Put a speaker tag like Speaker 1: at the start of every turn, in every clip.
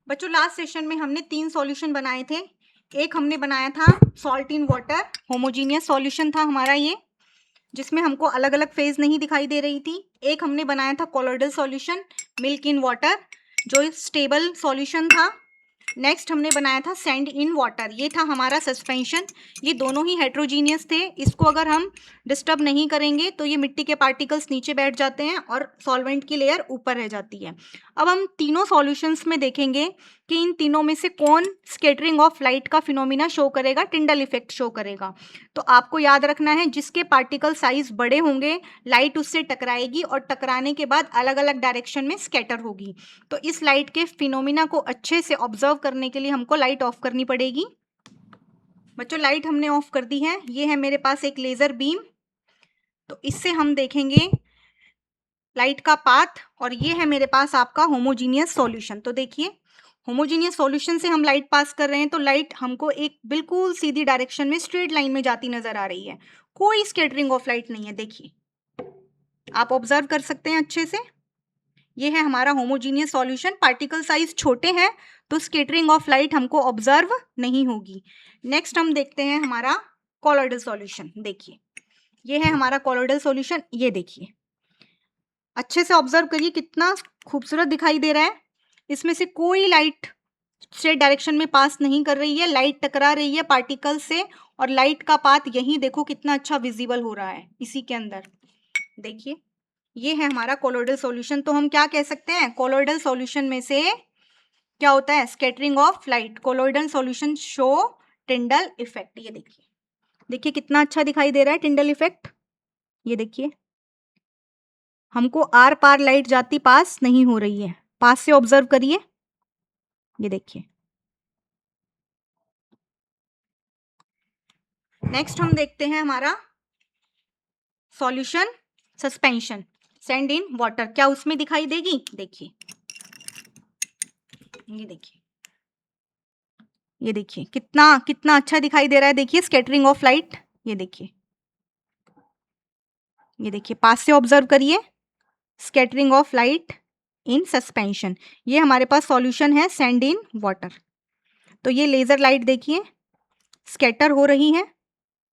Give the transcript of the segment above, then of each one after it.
Speaker 1: बच्चों last session में हमने 3 सॉल्यूशन बनाए थे। एक हमने बनाया था salt in water, homogeneous solution था हमारा ये, जिसमें हमको अलग अलग फेज नहीं दिखाई दे रही थी। एक हमने बनाया था colloidal solution, milk in water, जो स्टेबल सॉल्यूशन था। नेक्स्ट हमने बनाया था सैंड इन वाटर, ये था हमारा सस्पेंशन। ये दोनों ही हेट्रोजीनियस थे। इसको अगर हम डिस्टर्ब नहीं करेंगे तो ये मिट्टी के पार्टिकल्स नीचे बैठ जाते हैं और सॉल्वेंट की लेयर ऊपर रह जाती है। अब हम तीनों सॉल्यूशंस में देखेंगे कि इन तीनों में से कौन स्कैटरिंग ऑफ लाइट का फिनोमिना शो करेगा, टिंडल इफेक्ट शो करेगा। तो आपको याद रखना है, जिसके पार्टिकल साइज बड़े होंगे लाइट उससे टकराएगी और टकराने के बाद अलग अलग डायरेक्शन में स्कैटर होगी। तो इस लाइट के फिनोमिना को अच्छे से ऑब्जर्व करने के लिए हमको लाइट ऑफ करनी पड़ेगी। बच्चों लाइट हमने ऑफ कर दी है। ये है मेरे पास एक लेजर बीम, तो इससे हम देखेंगे लाइट का पाथ, और ये है मेरे पास आपका होमोजीनियस सॉल्यूशन। तो देखिए होमोजीनियस सॉल्यूशन से हम लाइट पास कर रहे हैं, तो लाइट हमको एक बिल्कुल सीधी डायरेक्शन में स्ट्रेट लाइन में जाती नजर आ रही है। कोई स्कैटरिंग ऑफ लाइट नहीं है। देखिए आप ऑब्जर्व कर सकते हैं अच्छे से। ये है हमारा होमोजीनियस सॉल्यूशन। पार्टिकल साइज छोटे हैं तो स्कैटरिंग ऑफ लाइट हमको ऑब्जर्व नहीं होगी। नेक्स्ट हम देखते हैं हमारा कोलोइडल सॉल्यूशन। देखिए ये है हमारा कोलोइडल सॉल्यूशन। ये देखिए अच्छे से ऑब्जर्व करिए, कितना खूबसूरत दिखाई दे रहा है। इसमें से कोई लाइट स्ट्रेट डायरेक्शन में पास नहीं कर रही है, लाइट टकरा रही है पार्टिकल से, और लाइट का पाथ यही देखो कितना अच्छा विजिबल हो रहा है इसी के अंदर। देखिए ये है हमारा कोलोइडल सॉल्यूशन। तो हम क्या कह सकते हैं, कोलोइडल सॉल्यूशन में से क्या होता है, scattering of light. Colloidal solution show Tyndall effect. ये देखिए, देखिए कितना अच्छा दिखाई दे रहा है टिंडल इफेक्ट। ये देखिए हमको आर पार लाइट जाती पास नहीं हो रही है। पास से ऑब्जर्व करिए, ये देखिए। नेक्स्ट हम देखते हैं हमारा solution suspension, sand in water. क्या उसमें दिखाई देगी, देखिए ये देखिए, ये देखिए कितना कितना अच्छा दिखाई दे रहा है। देखिए स्कैटरिंग ऑफ लाइट, ये देखिए, ये देखिए पास से ऑब्जर्व करिए, scattering of light in suspension. ये हमारे पास सॉल्यूशन है सैंड इन वाटर। तो ये लेजर लाइट देखिए स्कैटर हो रही है,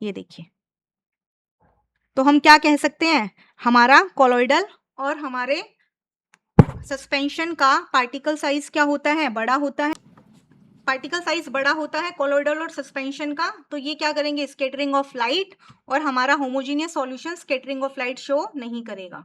Speaker 1: ये देखिए। तो हम क्या कह सकते हैं, हमारा कोलोइडल और हमारे सस्पेंशन का पार्टिकल साइज क्या होता है, बड़ा होता है। पार्टिकल साइज बड़ा होता है कोलोइडल और सस्पेंशन का, तो ये क्या करेंगे, स्कैटरिंग ऑफ लाइट, और हमारा homogeneous solution scattering of light show नहीं करेगा।